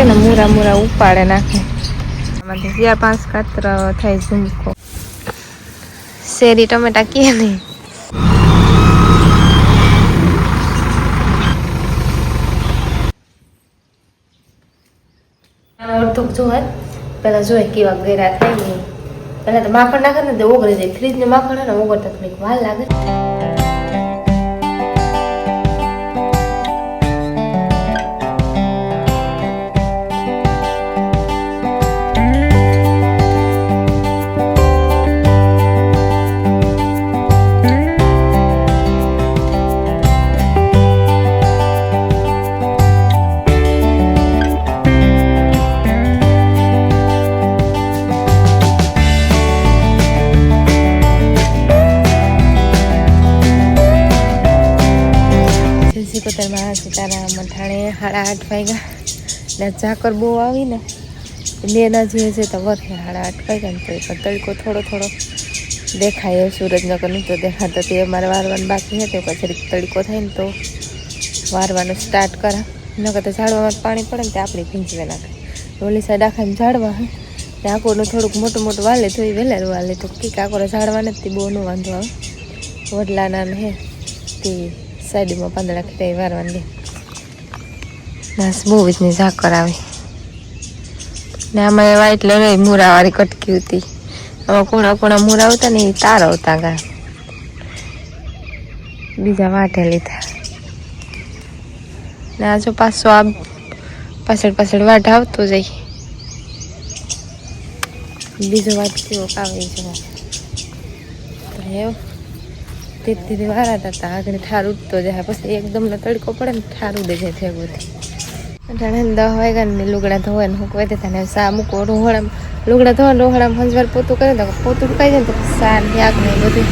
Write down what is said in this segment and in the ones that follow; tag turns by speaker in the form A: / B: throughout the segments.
A: ને મૂરા મૂરા ઉપાડે નાખે. આમાંથી 4-5 કાતરા થાય ઝુમકો. શેરી ટમેટા કે નહીં અડધું જોવે પેલા જોઈએ કેવા ગેરા થાય ને પેલા તો માખણ નાખે ને તો ઓગળી જાય. ફ્રીજ ને માખણ ને ઓગળતા થોડીક વાર લાગે. સિકોતરમાં સીતારામ મઠાણે 8:30 વાગ્યા ને ઝાકર બહુ આવી ને બેના જે છે તો વધે 8:30 વાગ્યા ને તો તડકો થોડો થોડો દેખાય. સુરજનગરનું તો દેખાતો તે અમારે વારવાનું બાકી હતું પછી તડકો થાય ને તો વારવાનું સ્ટાર્ટ કરા. નકર તો ઝાડવામાં પાણી પડે ને તે આપણે ભીંજવે નાખે. ઓલી સાઈડ આખાને ઝાડવા હે ને આકોરનું થોડુંક મોટું મોટું વાલે તો એ વહેલારું વાલે તો કંઈક આકોરે ઝાડવા નથી બહુ ન વાંધો આવે. વડલાના હે તે સાઈડમાં પાંદડા ખીટાઈ વારવાની બસ બહુ જ ની ઝાકર આવી ને આમાં એવા એટલે મૂરાવાળી કટકી હતી. આમાં કોણા મૂરા આવતા ને એ તાર આવતા ગા બીજા વાટે લીધા ને આ જો પાછો આ પાછળ વાટ આવતો જાય. બીજો વાત કેવો કાવી જવા એવું ધીરે વારાતા હતા. આગળ ઠાર ઉઠતો જાય પછી એકદમ તડકો પડે ને ઠાર ઉડે જાય થઈ બધી. અટાણે 10 વાગ્યા ને લુગડા ધોવાય ને હુકવાઈ દેતા ને સા મૂકો રોહડામાં લુગડા ધોવા રોહડામાં હંજવાર પોતું કરે તો પોતું ઉકાઈ જાય ને તો સા યાક ને બધું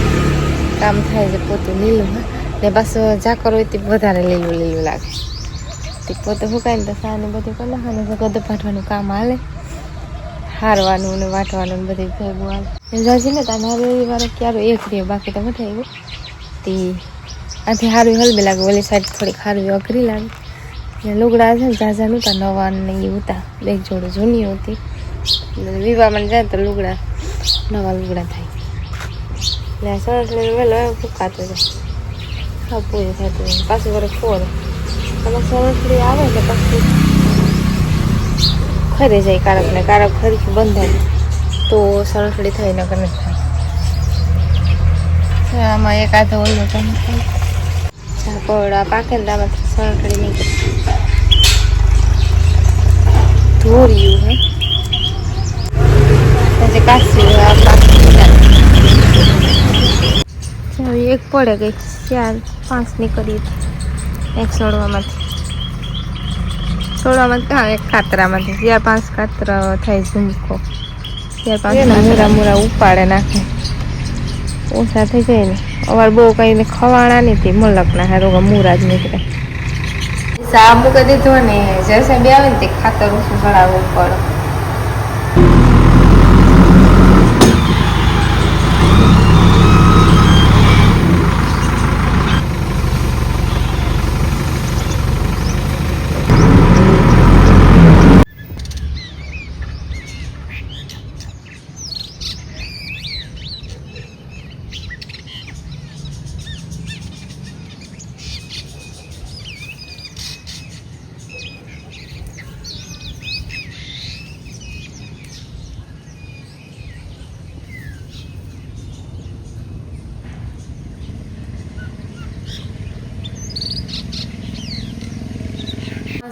A: કામ થાય છે. પોતું લીલું ને પાછું ઝાકર હોય તે વધારે લીલું લાગે. તે પોતું સુકાય ને તો સા ને બધું કરી નાખવાનું ગદ પાઠવાનું કામ હાલે. હારવાનું ને વાટવાનું ને બધું ભેગું હાલે. જાજી ને તાને રવિવારે ક્યારે એક રહ્યો બાકી તો મઠાઈ ગયું તે આથી હારવી હલબે લાગે. ઓલી સાઈડ થોડીક હારવી અઘરી લાગે ને લુગડા છે ને ઝાઝા નહોતા નવા ને એ હતા. એક જોડે જૂની હતી વિવાહમાં જાય તો લુગડા નવા લુગડા થાય ને સરસ વહેલો ફૂકાતો જાય. હા પૂરી થતું પાછું વરે ફોર અને સરસડી આવે ને પછી ખરે જાય કારક ને કારક ખરીથી બંધાય તો સરસડી થઈ ન કરે થાય. આમાં એક આધો ઓલું તો ઝાપડા પાકે ને આમાંથી સરસડી નીકળે ધોર્યું હે પછી કાશી એક પડે ગઈ 4-5 નીકળી એક છોડવામાં ક્યાં એક કાતરામાંથી 4-5 કાતરા થાય ઝુમકો. 4-5 મૂરા ઉપાડે નાખે ઓછા થઈ જાય ને. અવાર બહુ કઈ ખવાણા નથી મલકના હારો મૂરા જ નીકળે. સા મૂકી દીધો ને જૈસે બે આવે ને તે ખાતર ઓછું ચડાવવું પડે.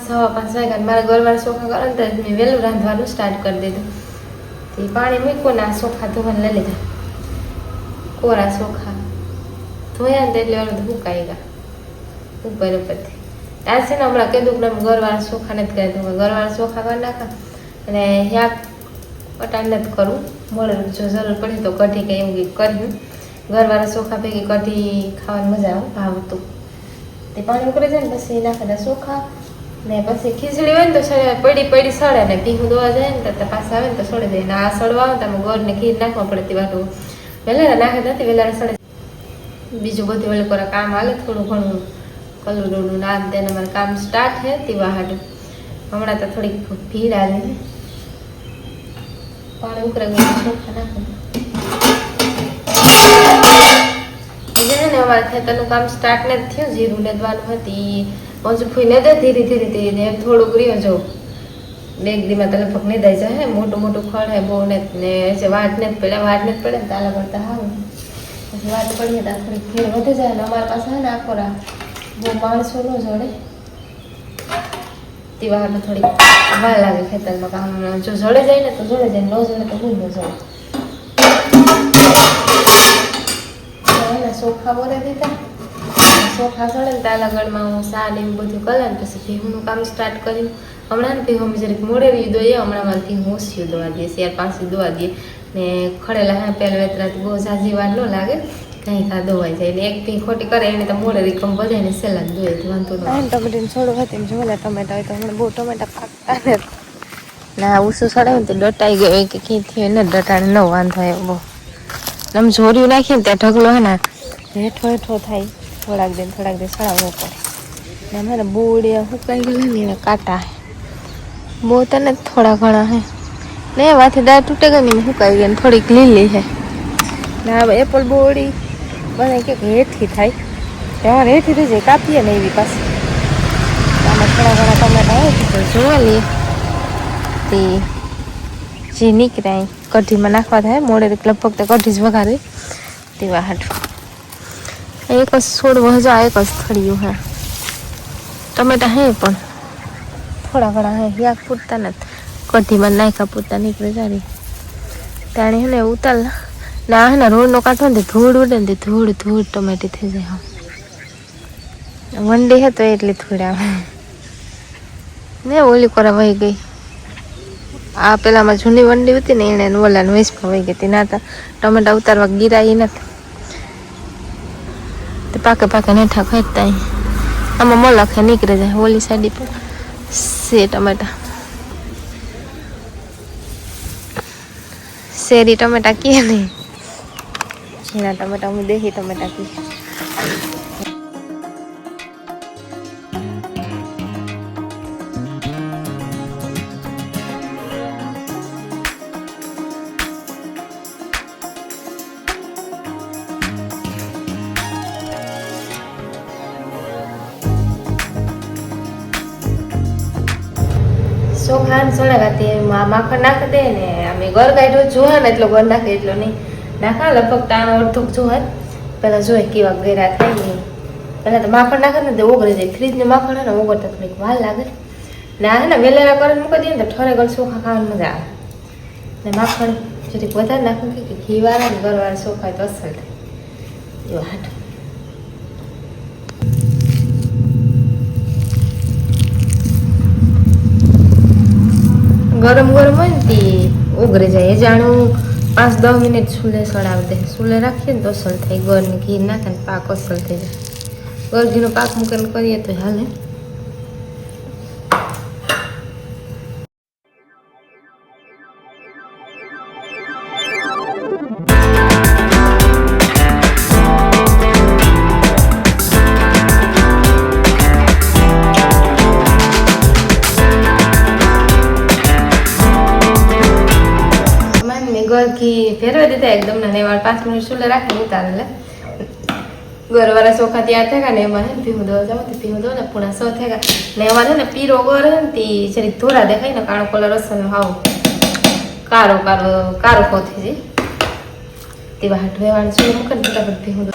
A: સવા 5 વાગ્યા મારા ગરવાળા ચોખા કરે ને તો મેં વહેલું રાંધવાનું સ્ટાર્ટ કરી દીધું. તે પાણી મૂક્યું ને આ ચોખા ધોવાને લઈ લીધા. કોરા ચોખા ધોયા ને એટલે અડધ સુકાઈ ગયા ઉપરથી. આ છે ને હમણાં કીધું કે ગરવાળા ચોખા નથી કર્યા તો ગરવાળા ચોખા કરી નાખા અને યાક પટાણ નથી કરવું. મળે જો જરૂર પડી તો કઢી કે એવું કર્યું. ગરવાળા ચોખા ભેગી કઢી ખાવાની મજા આવે ભાવતું. તે પાણી ઉકળે જાય ને પછી નાખેલા ચોખા ને પછી ખીચડી હોય ને તો પડી સડે ને ભીહું દોવા જાય ને તો પાછા આવે ને તો સડી જાય ને આ સડવા આવે તમે ગોળ ને ખીર નાખવા પડે તે વાટું વહેલા નાખે નથી વહેલા સડે. બીજું બધું વહેલું કરે કામ હાલે થોડું ઘણું કલું ડોડું નાદ દે ને મારે કામ સ્ટાર્ટ હે તે વાહાડું હમણાં તો થોડીક ભીડ આવે છે પાણી ઉકળે ગયું ચોખા નાખું ને અમારે ખેતરનું કામ સ્ટાર્ટ નથી થયું જીરું લેદવાનું હતી હજુ ફૂઈને દે ધીરે ધીરે થોડુંક રહ્યો જો બેગ દીમાં તો લગભગ નહીં દઈ જાય મોટું મોટું ખડ હે બહુ ને વાટ ને પેલા વાટ ને પડે ને તાલા કરતા હારું પછી વાત પડીએ તો થોડીક ફેર વધી જાય ને અમારા પાસે હે ને આખો બહુ માણસો ન જોડે તે વારમાં થોડીક વાર લાગે ખેતરમાં કામ જો જડે જાય ને તો જડે જાય ન જડે તો ભૂલ ન જડે ચોખા બોરે દીધા ચોખા ચડે ને તાલાગઢમાં હું સા ને બધું કરે ને પછી ભીહુંનું કામ સ્ટાર્ટ કર્યું હમણાં ને ભીહું જરીક મોડે રહી દઈએ હમણાં મારે ભીહું ઓછું દોવા દઈએ 4-5 દોવા દઈએ ને ખડેલા હા પહેલા વેતરાથી બહુ ઝાઝી વાર ન લાગે કંઈ કા દોવાઈ જાય એટલે એક ભી ખોટી કરે એને તો મોડે રીકમ બધાને સહેલા જ દોય વાંધો ન ટમેટીને છોડો હતી એમ જોયેલા ટમેટા હોય તો હમણાં બહુ ટમેટા પાકતા ને ના ઉસું સડાવે ને તો ડટાઈ ગયો કે ક્યાંથી એને ડટાણે ન વાંધો આવ્યો બહુ આમ જોર્યું નાખીએ ને ત્યાં ઢગલો હે ને હેઠો હેઠો થાય થોડાક દે સડાવવો પડે ને અમારે બોડિયા સુકાઈ ગયેલા ને એને કાંટા હે બહુ તને થોડા ઘણા હે ને એમાંથી દાળ તૂટે ગઈ ને સુકાઈ ગઈ ને થોડીક લીલી છે ને હવે એપલ બોડી બને કે હેઠી થાય ત્યાં હેઠી થઈ જાય કાપીએ ને એવી પાછી આમાં થોડા ઘણા ટમેટા હોય તો જોવા લઈએ તે જે નીકળાય કઢીમાં નાખવા થાય મોડે લગભગ તો કઢી જ વઘારે તેવા હાટું એક જ છોડવો હજા એક જ થળિયું હે ટમેટા હે પણ થોડા ઘણા હે યાક પૂરતા નથી કઢીમાં નાખ્યા પૂરતા નીકળે સારી તાણે હે ને ઉતાર ના હે ને રોડનો કાંઠો ને ધૂળ ઉડે ને ધૂળ ટમેટી થઈ જાય વંડી હે તો એટલી ધૂળ આવે ને ઓલી કોરા વહી ગઈ આ પેલામાં જૂની વંડી હતી ને એને ઓલા વેસમાં વહી ગઈ હતી ના તો ટમેટા ઉતારવા ગીરાઈ નથી પાકે નેઠા ખેંચતા આમાં મલખે નીકળે જાય ઓલી સાઈડ પર સે ટમેટા શેરી ટમેટા કીએ નહીં ઝીણા ટમેટા હું દેહી ટમેટા કીએ ચોખા સળગાતી માખણ નાખી દે ને અમે ઘર કાઢ્યો જોવા ને એટલો ઘર નાખે એટલો નહીં નાખા લગભગ તાનો અડધો જોવા પેલા જોઈ કેવા ગેરા થાય ને પેલા તો માખણ નાખે ને તો ઓગળી જાય ફ્રીજનું માખણ હે ને ઓગળતા થોડીક વાર લાગે ને આ હે ને વેલેરા કરીને મૂકી દઈએ ને તો ઠરે ગળ ચોખા ખાવાની મજા આવે ને માખણ જરીક વધારે નાખું કે ઘી વાળા ને ઘરવાળા ચોખા તો અસર થાય એવા હાટ ગરમ હોય ને તે ઉગરી જાય એ જાણું 5-10 મિનિટ સુલે સડાવી દે સુલે રાખીએ ને તો અસલ થાય ગળને ઘી નાખે ને પાક અસલ થઈ જાય ગળ ઘીનો પાક મૂકીને કરીએ તો હાલે ઘી ફેરવી દીધા એકદમ ને એમાં 5 મિનિટ સુલે રાખીને ઉતારેલા ગરવાળા ચોખા તૈયાર થયા ને એમાં હે ભીહું દો જાવ તો ભીહું દો ને પૂણા 100 થયા ને એમાં છે ને પીરો ગર હે ને તે જરીક ધોરા દેખાય ને કાળો કલર અસર હાવ કારો કોથી છે તેવા હાટ વેવાણ સુલે મૂકે ને ફટાફટ ભીહું દો